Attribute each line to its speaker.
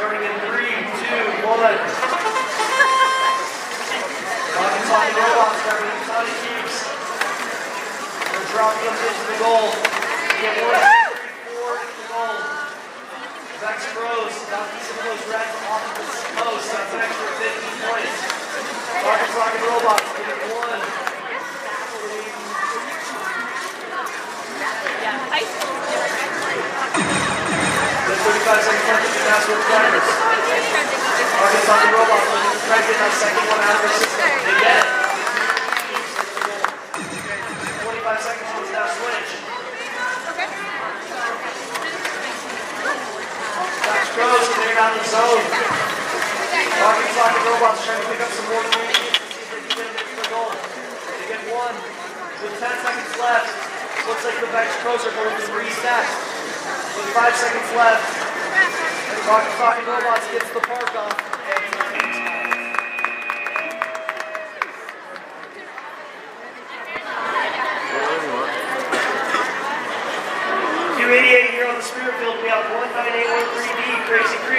Speaker 1: starting in 3, 2, 1. Talking robots starting in Tony keeps. We're dropping them into the goal. Get 1, 2, 3, 4 into the goal. Vex Pros, knocking some of those reds off of the post. That's an extra 15 points. Talking robots, getting 1.
Speaker 2: Yeah, high school.
Speaker 1: 35-second mark to pass with drivers. Talking robots, looking to try to get that second one out of their system. They get it. 25 seconds was now switch. Vex Pros clearing out the zone. Talking robots trying to pick up some more communication. See if they can get it to the goal. They get 1 with 10 seconds left. Looks like the Vex Pros are going to 3 stacks. With 5 seconds left. Talking robots gets the park off. Q88 here on the Spirit Field. We have 19813B, Crazy Creek.